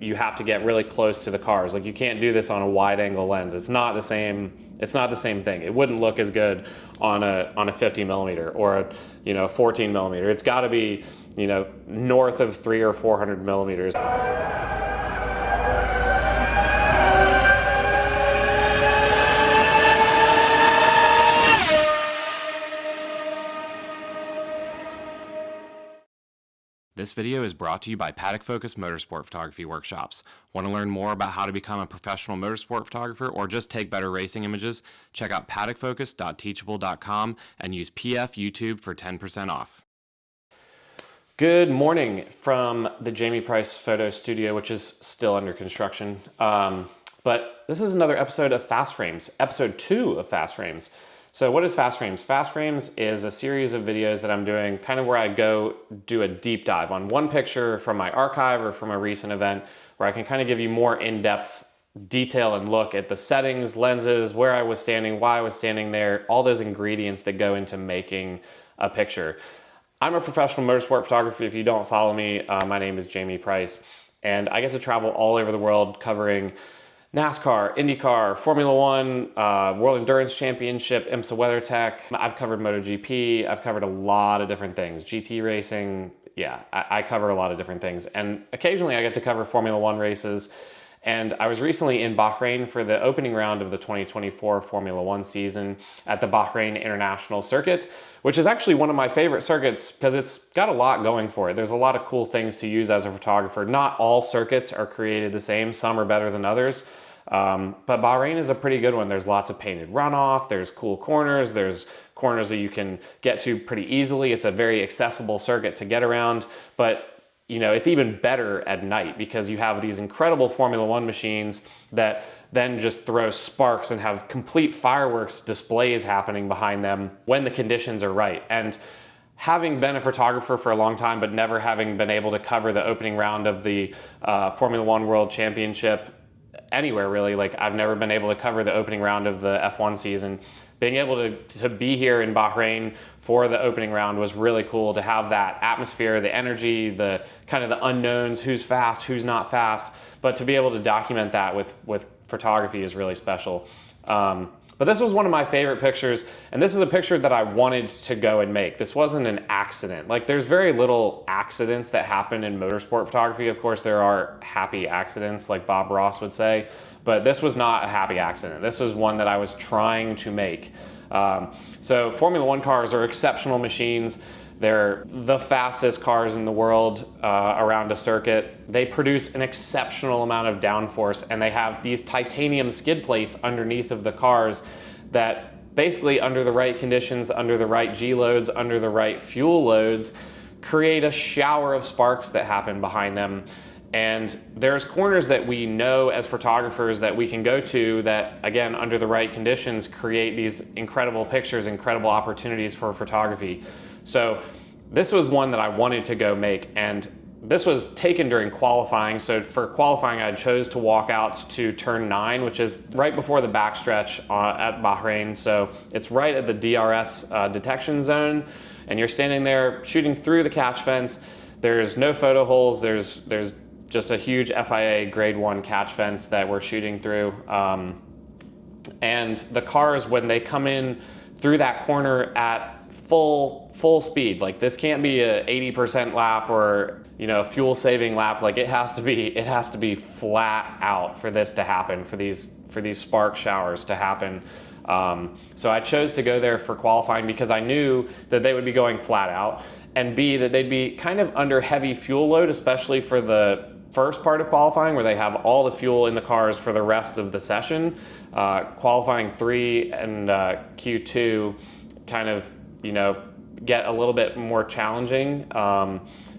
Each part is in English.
you have to get really close to the cars. Like, you can't do this on a wide angle lens. It's not the same thing. It wouldn't look as good on a 50 millimeter or a 14 millimeter. It's got to be north of 300 or 400 millimeters. This video is brought to you by Paddock Focus Motorsport Photography Workshops. Want to learn more about how to become a professional motorsport photographer or just take better racing images? Check out paddockfocus.teachable.com and use PF YouTube for 10% off. Good morning from the Jamie Price Photo Studio, which is still under construction. But this is another episode of Fast Frames, episode 2 of Fast Frames. So what is Fast Frames? Fast Frames is a series of videos that I'm doing kind of where I go do a deep dive on one picture from my archive or from a recent event, where I can kind of give you more in-depth detail and look at the settings, lenses, where I was standing, why I was standing there, all those ingredients that go into making a picture. I'm a professional motorsport photographer. If you don't follow me, my name is Jamie Price, and I get to travel all over the world covering NASCAR, IndyCar, Formula One, World Endurance Championship, IMSA WeatherTech. I've covered MotoGP. I've covered a lot of different things. GT racing. Yeah, I cover a lot of different things. And occasionally I get to cover Formula One races. And I was recently in Bahrain for the opening round of the 2024 Formula One season at the Bahrain International Circuit, which is actually one of my favorite circuits because it's got a lot going for it. There's a lot of cool things to use as a photographer. Not all circuits are created the same. Some are better than others. But Bahrain is a pretty good one. There's lots of painted runoff, there's cool corners, there's corners that you can get to pretty easily. It's a very accessible circuit to get around, but it's even better at night because you have these incredible Formula One machines that then just throw sparks and have complete fireworks displays happening behind them when the conditions are right. And having been a photographer for a long time, but never having been able to cover the opening round of the Formula One World Championship anywhere really, like I've never been able to cover the opening round of the F1 season. Being able to be here in Bahrain for the opening round was really cool, to have that atmosphere, the energy, the kind of the unknowns, who's fast, who's not fast, but to be able to document that with photography is really special. But this was one of my favorite pictures, and this is a picture that I wanted to go and make. This wasn't an accident. Like, there's very little accidents that happen in motorsport photography. Of course, there are happy accidents, like Bob Ross would say, but this was not a happy accident. This is one that I was trying to make. So Formula One cars are exceptional machines. They're the fastest cars in the world around a circuit. They produce an exceptional amount of downforce, and they have these titanium skid plates underneath of the cars that basically, under the right conditions, under the right G loads, under the right fuel loads, create a shower of sparks that happen behind them. And there's corners that we know as photographers that we can go to that, again, under the right conditions, create these incredible pictures, incredible opportunities for photography. So this was one that I wanted to go make, and this was taken during qualifying. So for qualifying, I chose to walk out to turn 9, which is right before the backstretch at Bahrain. So it's right at the DRS detection zone, and you're standing there shooting through the catch fence. There's no photo holes. There's just a huge FIA grade 1 catch fence that we're shooting through. And the cars, when they come in through that corner at full speed, like this can't be a 80% lap or a fuel saving lap. Like it has to be flat out for this to happen, for these spark showers to happen. So I chose to go there for qualifying because I knew that they would be going flat out, and B, that they'd be kind of under heavy fuel load, especially for the first part of qualifying where they have all the fuel in the cars for the rest of the session. Qualifying 3 and Q2 kind of get a little bit more challenging.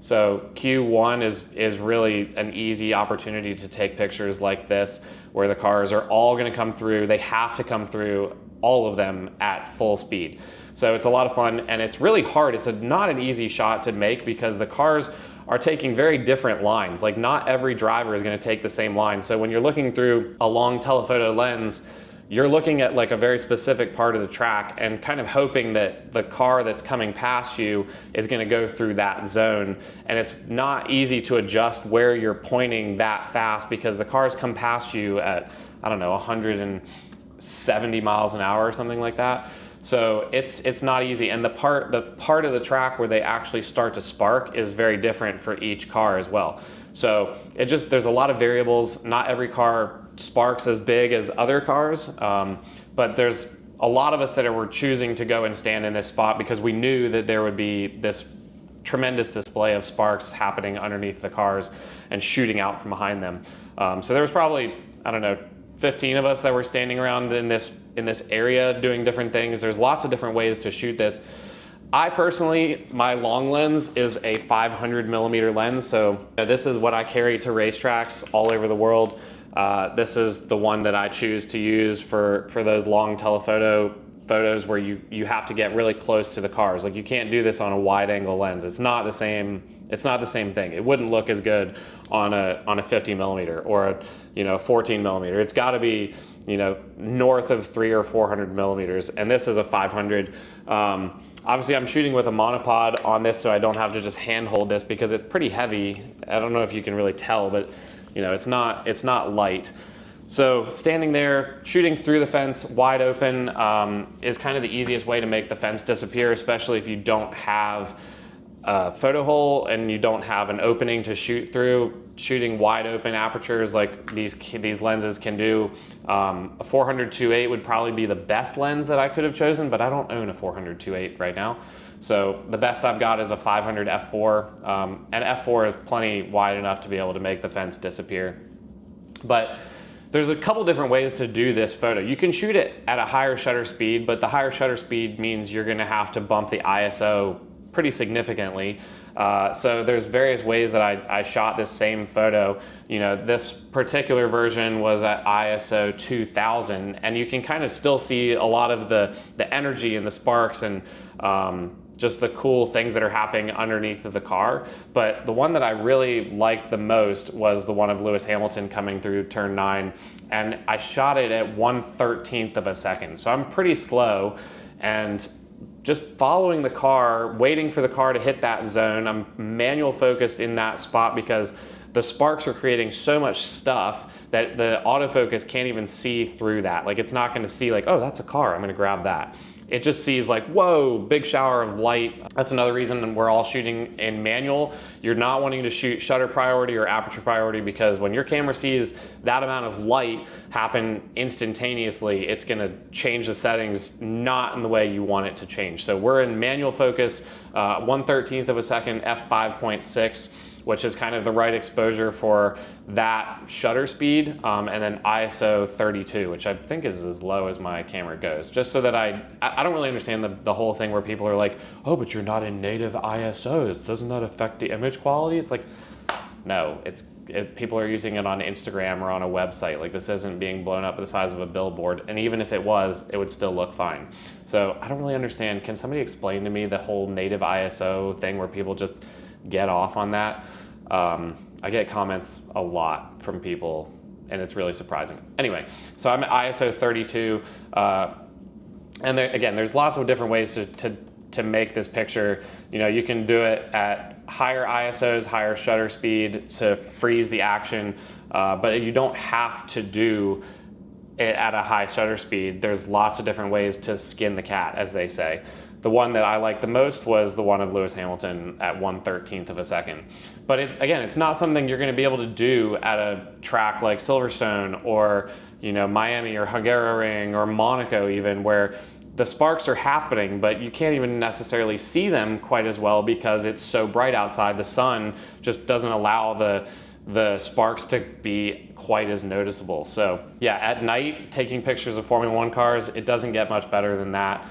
So Q1 is really an easy opportunity to take pictures like this, where the cars are all going to come through. They have to come through, all of them, at full speed. So it's a lot of fun, and it's really hard. It's not an easy shot to make because the cars are taking very different lines. Like, not every driver is going to take the same line. So when you're looking through a long telephoto lens, you're looking at like a very specific part of the track and kind of hoping that the car that's coming past you is going to go through that zone. And it's not easy to adjust where you're pointing that fast because the cars come past you at, I don't know, 170 miles an hour or something like that. So it's not easy. And the part of the track where they actually start to spark is very different for each car as well. So there's a lot of variables. Not every car sparks as big as other cars, but there's a lot of us that were choosing to go and stand in this spot because we knew that there would be this tremendous display of sparks happening underneath the cars and shooting out from behind them. So there was probably, I don't know, 15 of us that were standing around in this area doing different things. There's lots of different ways to shoot this. I personally, my long lens is a 500 millimeter lens. So this is what I carry to racetracks all over the world. This is the one that I choose to use for those long telephoto photos where you have to get really close to the cars. Like you can't do this on a wide angle lens. It's not the same thing. It wouldn't look as good on a 50 millimeter or a 14 millimeter. It's got to be north of 300 or 400 millimeters, and this is a 500. Obviously I'm shooting with a monopod on this, so I don't have to just hand hold this because it's pretty heavy. I don't know if you can really tell, but it's not light. So standing there, shooting through the fence wide open is kind of the easiest way to make the fence disappear, especially if you don't have a photo hole and you don't have an opening to shoot through. Shooting wide open apertures like these lenses can do. A 400 2.8 would probably be the best lens that I could have chosen, but I don't own a 400 2.8 right now. So the best I've got is a 500 f4, and f4 is plenty wide enough to be able to make the fence disappear. But there's a couple different ways to do this photo. You can shoot it at a higher shutter speed, but the higher shutter speed means you're gonna have to bump the ISO pretty significantly. So there's various ways that I shot this same photo. This particular version was at ISO 2000, and you can kind of still see a lot of the energy and the sparks and just the cool things that are happening underneath of the car. But the one that I really liked the most was the one of Lewis Hamilton coming through turn 9, and I shot it at 1/13 of a second. So I'm pretty slow, and just following the car, waiting for the car to hit that zone. I'm manual focused in that spot because the sparks are creating so much stuff that the autofocus can't even see through that. Like it's not gonna see like, oh, that's a car, I'm gonna grab that. It just sees like, whoa, big shower of light. That's another reason we're all shooting in manual. You're not wanting to shoot shutter priority or aperture priority because when your camera sees that amount of light happen instantaneously, it's gonna change the settings not in the way you want it to change. So we're in manual focus, 1/13 of a second, f5.6, which is kind of the right exposure for that shutter speed, and then ISO 32, which I think is as low as my camera goes, just so that I don't really understand the whole thing where people are like, oh, but you're not in native ISOs, doesn't that affect the image quality? It's like, no, people are using it on Instagram or on a website. Like this isn't being blown up the size of a billboard, and even if it was, it would still look fine. So I don't really understand. Can somebody explain to me the whole native ISO thing where people just get off on that? I get comments a lot from people, and it's really surprising. Anyway, so I'm at ISO 32, and again, there's lots of different ways to make this picture. You can do it at higher ISOs, higher shutter speed to freeze the action, but you don't have to do it at a high shutter speed. There's lots of different ways to skin the cat, as they say. The one that I liked the most was the one of Lewis Hamilton at 1/13 of a second. But again, it's not something you're gonna be able to do at a track like Silverstone or Miami or Hungaroring or Monaco even, where the sparks are happening, but you can't even necessarily see them quite as well because it's so bright outside. The sun just doesn't allow the sparks to be quite as noticeable. So yeah, at night, taking pictures of Formula One cars, it doesn't get much better than that.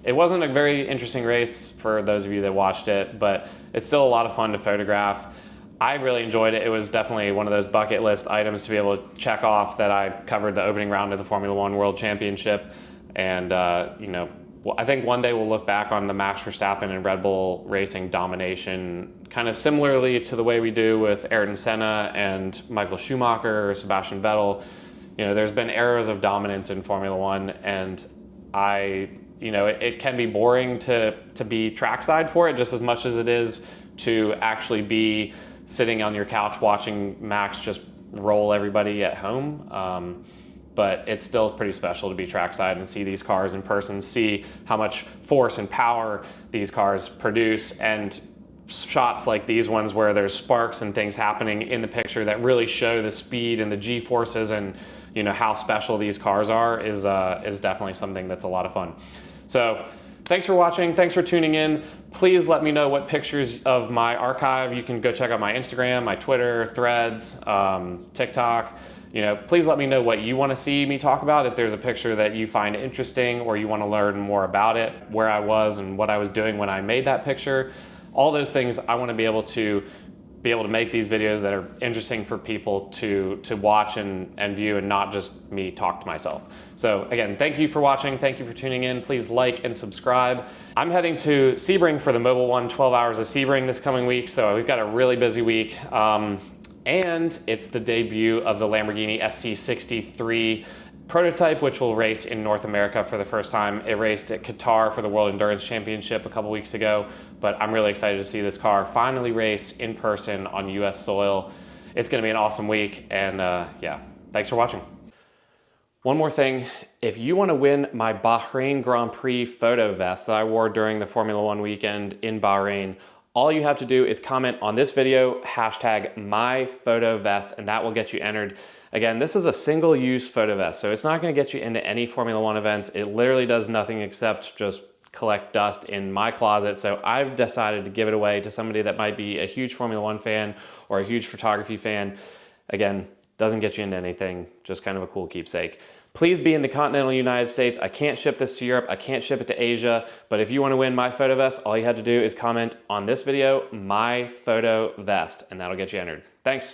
It wasn't a very interesting race for those of you that watched it, but it's still a lot of fun to photograph. I really enjoyed it. It was definitely one of those bucket list items to be able to check off that I covered the opening round of the Formula One World Championship. And, I think one day we'll look back on the Max Verstappen and Red Bull Racing domination kind of similarly to the way we do with Ayrton Senna and Michael Schumacher or Sebastian Vettel. You know, there's been eras of dominance in Formula One, and it can be boring to be trackside for it just as much as it is to actually be sitting on your couch watching Max just roll everybody at home. But it's still pretty special to be trackside and see these cars in person, see how much force and power these cars produce, and shots like these ones where there's sparks and things happening in the picture that really show the speed and the G-forces and how special these cars are is definitely something that's a lot of fun. So thanks for watching. Thanks for tuning in. Please let me know what pictures of my archive. You can go check out my Instagram, my Twitter, Threads, TikTok. Please let me know what you want to see me talk about. If there's a picture that you find interesting or you want to learn more about it, where I was and what I was doing when I made that picture, all those things I want to be able to make these videos that are interesting for people to watch and view, and not just me talk to myself. So again, thank you for watching. Thank you for tuning in. Please like and subscribe. I'm heading to Sebring for the Mobil 1 12 Hours of Sebring this coming week. So we've got a really busy week. And it's the debut of the Lamborghini SC63 prototype, which will race in North America for the first time. It raced at Qatar for the World Endurance Championship a couple weeks ago, but I'm really excited to see this car finally race in person on US soil. It's gonna be an awesome week, and yeah, thanks for watching. One more thing, if you wanna win my Bahrain Grand Prix photo vest that I wore during the Formula One weekend in Bahrain, all you have to do is comment on this video, hashtag MyPhotoVest, and that will get you entered. Again, this is a single-use photo vest, so it's not gonna get you into any Formula One events. It literally does nothing except just collect dust in my closet, so I've decided to give it away to somebody that might be a huge Formula One fan or a huge photography fan. Again, doesn't get you into anything, just kind of a cool keepsake. Please be in the continental United States. I can't ship this to Europe. I can't ship it to Asia. But if you want to win my photo vest, all you have to do is comment on this video, my photo vest, and that'll get you entered. Thanks.